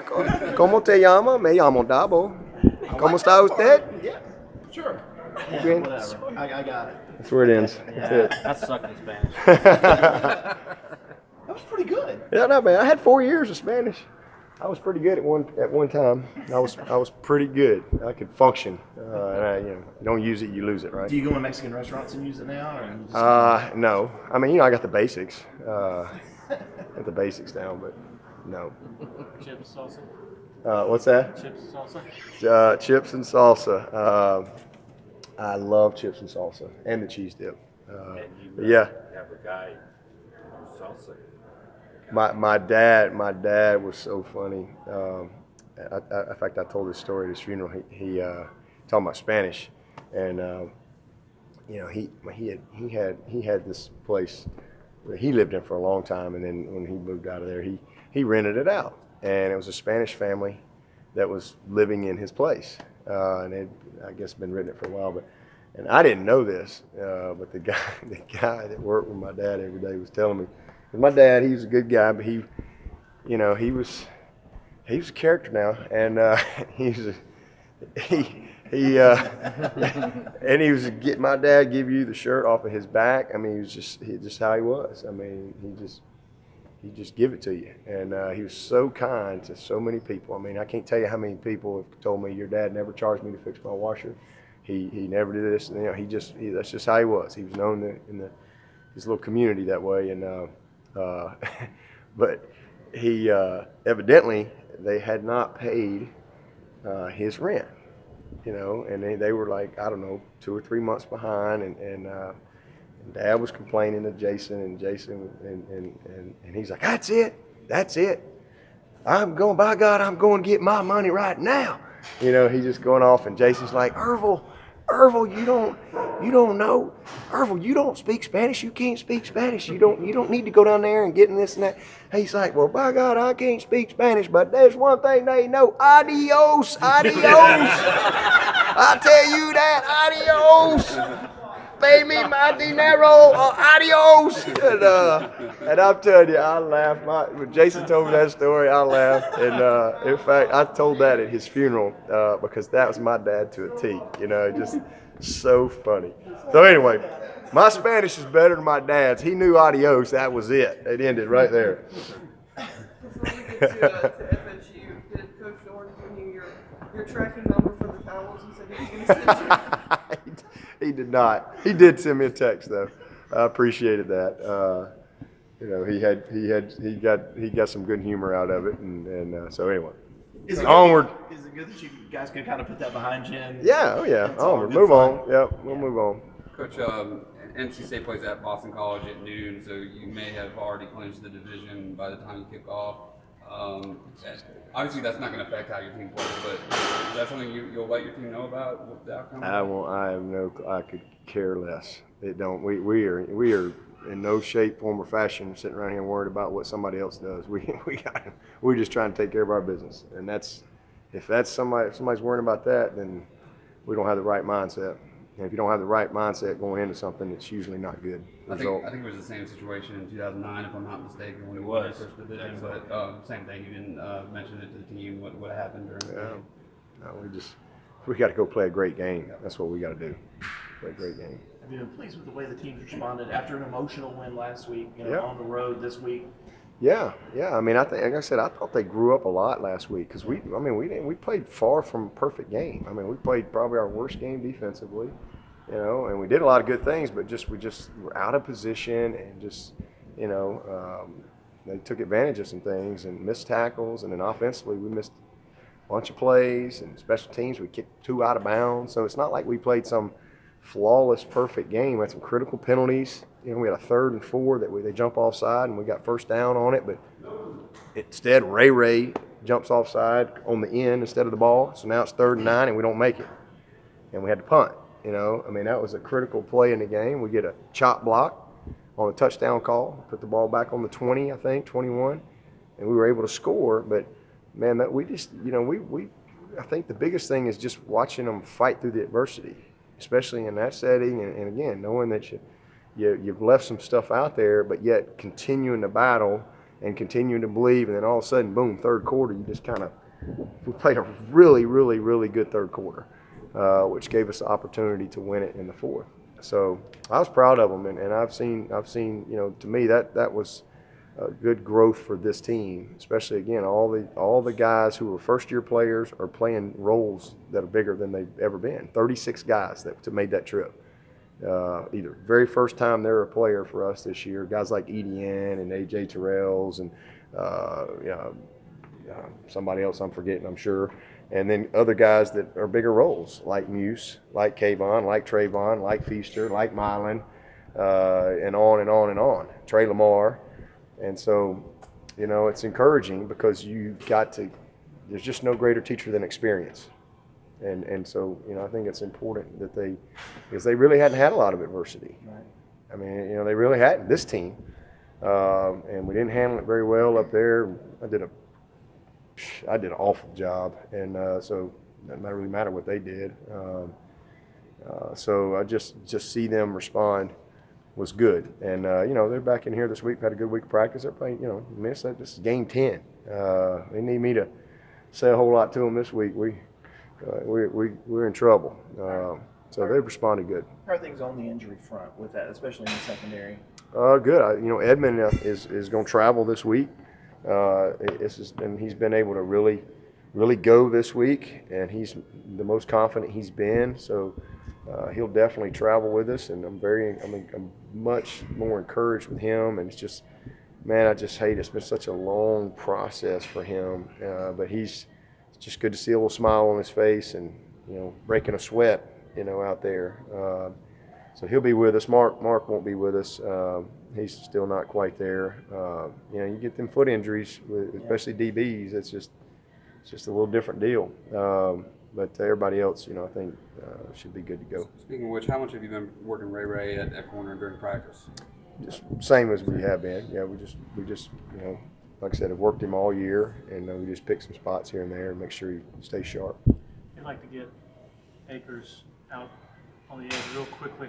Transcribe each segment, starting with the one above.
¿Cómo te llama? Me llamo Dabo. ¿Cómo está usted? Yeah, sure. Bien. Whatever. I got it. That's where it ends. That's it. That sucked in Spanish. That was pretty good. Yeah, no, man. I had 4 years of Spanish. I was pretty good at one time. I was pretty good. I could function. And you don't use it, you lose it, right? Do you go in Mexican restaurants and use it now, or you just No. I mean, I got the basics. Got the basics down, but no. Chips, salsa? What's that? Chips, salsa? Chips and salsa. I love chips and salsa and the cheese dip. Yeah. Have a guy who's salsa. My dad was so funny. In fact, I told this story at his funeral. He talking about Spanish, and he had this place that he lived in for a long time, and then when he moved out of there, he rented it out, and it was a Spanish family that was living in his place, and it I guess been renting it for a while, and I didn't know this, but the guy that worked with my dad every day was telling me. My dad, he was a good guy, but he was a character now, and and he was my dad give you the shirt off of his back. I mean, he just how he was. I mean, he just give it to you, and he was so kind to so many people. I mean, I can't tell you how many people have told me your dad never charged me to fix my washer. He never did this. That's just how he was. He was known in his little community that way, and. But he evidently they had not paid his rent, and they were like, I don't know, 2 or 3 months behind, and Dad was complaining to Jason, and he's like, that's it, by God, I'm going to get my money right now. He's just going off, and Jason's like, Irvil, you don't know. Irvil, you don't speak Spanish. You can't speak Spanish. You don't need to go down there and get in this and that. He's like, well, by God, I can't speak Spanish, but there's one thing they know. Adios. I tell you that, adios. Pay me my dinero, adios. And I'm telling you, I laughed. When Jason told me that story, I laughed. And in fact, I told that at his funeral because that was my dad to a T. Just so funny. So anyway, my Spanish is better than my dad's. He knew adios. That was it. It ended right there. Before we get to FSU, did Coach Dorn give you your tracking number for the towels? He said he was going to send you. He did not. He did send me a text though. I appreciated that. He got some good humor out of it, and so anyway. Onward. Is it good that you guys can kind of put that behind you? Yeah. Oh yeah. Onward. Move on. Yeah. We'll move on. Coach, NC State plays at Boston College at noon, so you may have already clinched the division by the time you kick off. Obviously, that's not going to affect how your team plays, but is that something you'll let your team know about the outcome? I won't. I could care less. It don't. We are in no shape, form, or fashion sitting around here worried about what somebody else does. We're just trying to take care of our business, and if somebody's worrying about that, then we don't have the right mindset. And if you don't have the right mindset going into something, it's usually not good. I think it was the same situation in 2009, if I'm not mistaken, when we won the first division. But same thing. You didn't mention it to the team. What happened during the game? No, we got to go play a great game. That's what we got to do. Play a great game. Have you been pleased with the way the team's responded after an emotional win last week? On the road this week. Yeah. I mean, like I said, I thought they grew up a lot last week because we played far from a perfect game. I mean, we played probably our worst game defensively, and we did a lot of good things, but we just were out of position and just, they took advantage of some things and missed tackles, and then offensively we missed a bunch of plays, and special teams we kicked 2 out of bounds. So it's not like we played some flawless, perfect game. We had some critical penalties. We had a 3rd and 4 that they jump offside, and we got first down on it. But instead, Ray jumps offside on the end instead of the ball. So now it's 3rd and 9, and we don't make it. And we had to punt. I mean, that was a critical play in the game. We get a chop block on a touchdown call, put the ball back on the 20, I think, 21, and we were able to score. But, man, we just, I think the biggest thing is just watching them fight through the adversity, especially in that setting, and again, knowing that you've left some stuff out there, but yet continuing the battle and continuing to believe, and then all of a sudden, boom, third quarter, you just kind of, we played a really, really, really good third quarter, which gave us the opportunity to win it in the fourth. So I was proud of them, and I've seen, to me that was good growth for this team, especially again all the guys who were first-year players are playing roles that are bigger than they've ever been. 36 guys that made that trip. Either very first time they're a player for us this year, guys like EDN and AJ Terrells and somebody else I'm forgetting, I'm sure. And then other guys that are bigger roles, like Muse, like Kayvon, like Trayvon, like Feaster, like Mylan, and on and on and on. Trey Lamar. And so, it's encouraging because there's just no greater teacher than experience. And so, I think it's important that because they really hadn't had a lot of adversity. Right. I mean, they really hadn't, this team. And we didn't handle it very well up there. I did an awful job. And so it doesn't really matter what they did. So I just see them respond was good. And, they're back in here this week, had a good week of practice. They're playing, this is game 10. They need me to say a whole lot to them this week. We're in trouble. So they've responded good. How are things on the injury front with that, especially in the secondary? Good. Edmund is going to travel this week. He's been able to really go this week, and he's the most confident he's been. So he'll definitely travel with us, and I'm much more encouraged with him. And it's just, man, I just hate it's been such a long process for him, but it's just good to see a little smile on his face and breaking a sweat out there. So he'll be with us. Mark won't be with us. He's still not quite there. You get them foot injuries, especially DBs. It's just a little different deal. But everybody else, I think should be good to go. Speaking of which, how much have you been working Ray at corner during practice? Just same as we have been. Yeah, we just like I said, have worked him all year, and we just pick some spots here and there and make sure he stays sharp. I'd like to get Akers out on the edge real quickly.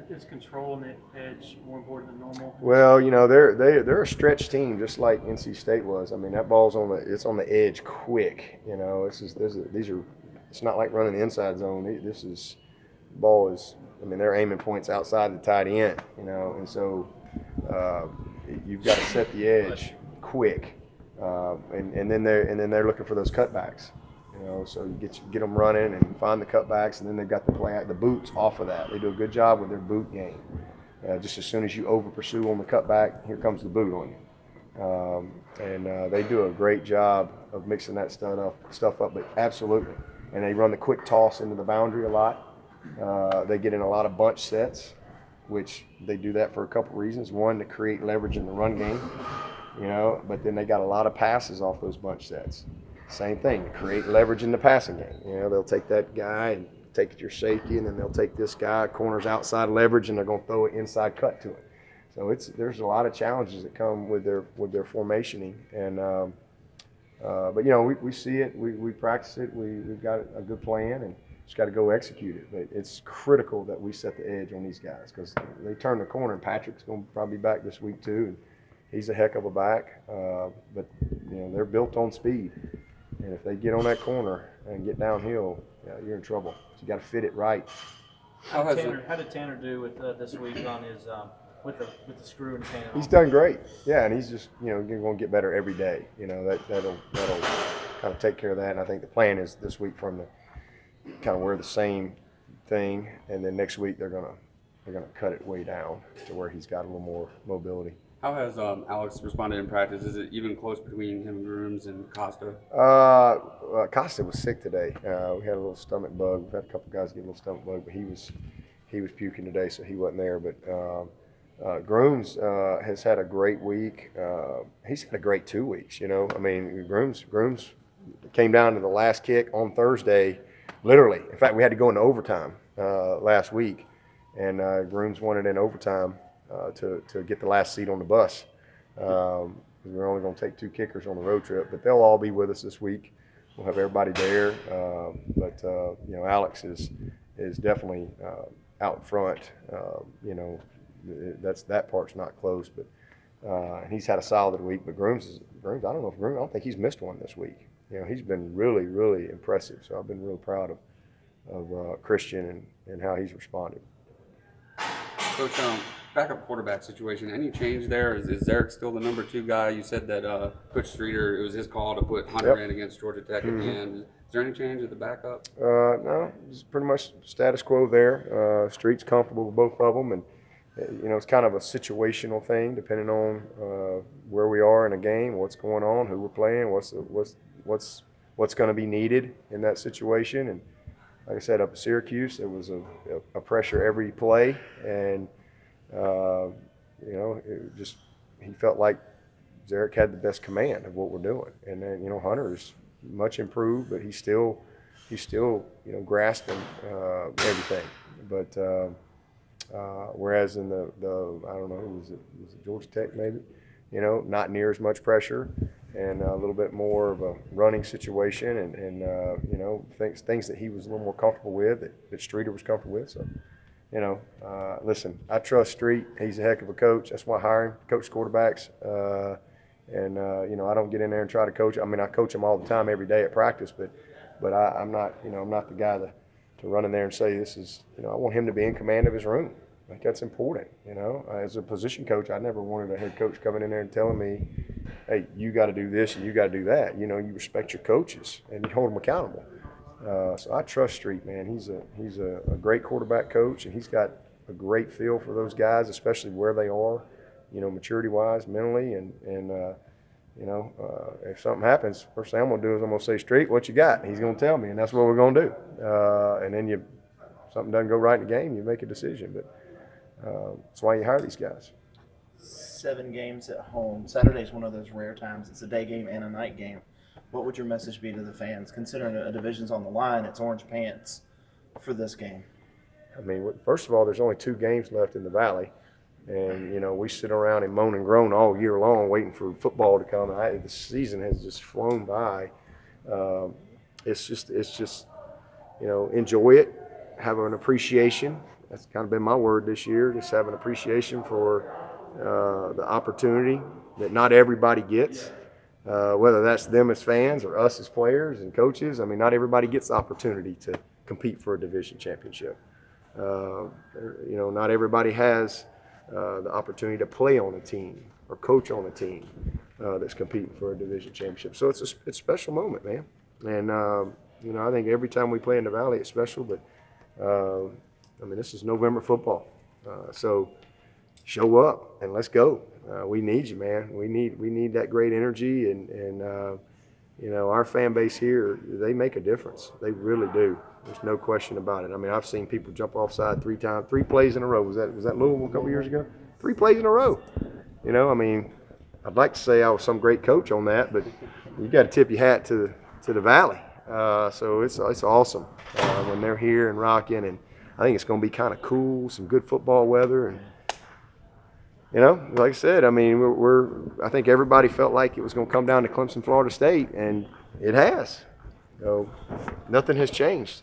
Is controlling the edge more important than normal? Well, they're a stretch team, just like NC State was. I mean, that ball's on the edge quick. It's not like running the inside zone. They're aiming points outside the tight end. And so you've got to set the edge quick, and then they're looking for those cutbacks. So you get them running and find the cutbacks, and then they've got the boots off of that. They do a good job with their boot game. Just as soon as you over pursue on the cutback, here comes the boot on you. They do a great job of mixing that stuff up, but absolutely. And they run the quick toss into the boundary a lot. They get in a lot of bunch sets, which they do that for a couple reasons. One, to create leverage in the run game, but then they got a lot of passes off those bunch sets. Same thing, to create leverage in the passing game. They'll take that guy and take it to your safety, and then they'll take this guy, corners outside leverage, and they're going to throw an inside cut to it. So there's a lot of challenges that come with their formationing, and but we see it, we practice it, we've got a good plan, and just got to go execute it. But it's critical that we set the edge on these guys because they turn the corner, and Patrick's going to probably be back this week too. And he's a heck of a back, but they're built on speed. And if they get on that corner and get downhill, you're in trouble. So you got to fit it right. How did Tanner do with this week on his with the screw and chain? He's done great. Yeah, and he's just going to get better every day. That'll kind of take care of that. And I think the plan is this week from the kind of wear the same thing, and then next week they're gonna cut it way down to where he's got a little more mobility. How has Alex responded in practice? Is it even close between him and Grooms and Costa? Costa was sick today. We had a little stomach bug. We've had a couple guys get a little stomach bug, but he was puking today, so he wasn't there. But Grooms has had a great week. He's had a great 2 weeks. Grooms came down to the last kick on Thursday, literally. In fact, we had to go into overtime last week, and Grooms won it in overtime. To get the last seat on the bus. We're only going to take 2 kickers on the road trip, but they'll all be with us this week. We'll have everybody there. But Alex is definitely out front. That part's not close, but And he's had a solid week. But Grooms, I don't think he's missed one this week. He's been really, really impressive. So I've been real proud of Christian and how he's responded. Coach, backup quarterback situation, any change there? Is Zarek still the number 2 guy? You said that Coach Streeter, it was his call to put Hunter in against Georgia Tech at the end. Is there any change at the backup? No, it's pretty much status quo there. Street's comfortable with both of them, and it's kind of a situational thing depending on where we are in a game, what's going on, who we're playing, what's going to be needed in that situation. And like I said, up at Syracuse, there was a pressure every play, and he felt like Zarek had the best command of what we're doing. And then Hunter's much improved, but he's still grasping everything. But whereas in the I don't know, was it Georgia Tech maybe, not near as much pressure and a little bit more of a running situation and things that he was a little more comfortable with that Streeter was comfortable with. So listen, I trust Street. He's a heck of a coach. That's why I hire him, coach quarterbacks. I don't get in there and try to coach. I mean, I coach them all the time, every day at practice, but I'm not, I'm not the guy to run in there and say this is, I want him to be in command of his room. Like, that's important, As a position coach, I never wanted a head coach coming in there and telling me, hey, you got to do this and you got to do that. You respect your coaches and you hold them accountable. So I trust Street, man. He's a great quarterback coach, and he's got a great feel for those guys, especially where they are, maturity-wise, mentally, and if something happens, first thing I'm gonna do is I'm gonna say, Street, what you got? And he's gonna tell me, and that's what we're gonna do. And then something doesn't go right in the game, you make a decision. But that's why you hire these guys. 7 games at home. Saturday's one of those rare times. It's a day game and a night game. What would your message be to the fans, considering a division's on the line? It's orange pants for this game. I mean, first of all, there's only 2 games left in the Valley, and we sit around and moan and groan all year long waiting for football to come. The season has just flown by. It's just enjoy it, have an appreciation. That's kind of been my word this year. Just have an appreciation for the opportunity that not everybody gets. Whether that's them as fans or us as players and coaches. I mean, not everybody gets the opportunity to compete for a division championship. Not everybody has the opportunity to play on a team or coach on a team that's competing for a division championship. So it's a special moment, man. And, I think every time we play in the Valley, it's special. But, this is November football. So show up and let's go. We need you, man. We need that great energy, and our fan base here, they make a difference. They really do. There's no question about it. I mean, I've seen people jump offside 3 times, 3 plays in a row. Was that Louisville a couple years ago? 3 plays in a row. I'd like to say I was some great coach on that, but you got to tip your hat to the Valley. So it's awesome when they're here and rocking, and I think it's going to be kind of cool, some good football weather, and like I said, I mean, I think everybody felt like it was going to come down to Clemson, Florida State, and it has. So nothing has changed.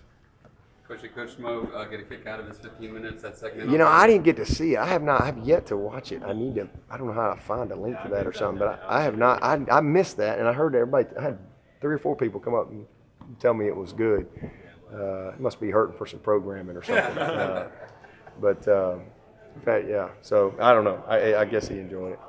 Coach Smo get a kick out of his 15 minutes that second. I didn't get to see it. I have yet to watch it. I don't know how to find a link to that or something, but I have not. I missed that, and I heard I had 3 or 4 people come up and tell me it was good. It must be hurting for some programming or something. In fact, yeah. So I don't know. I guess he enjoyed it.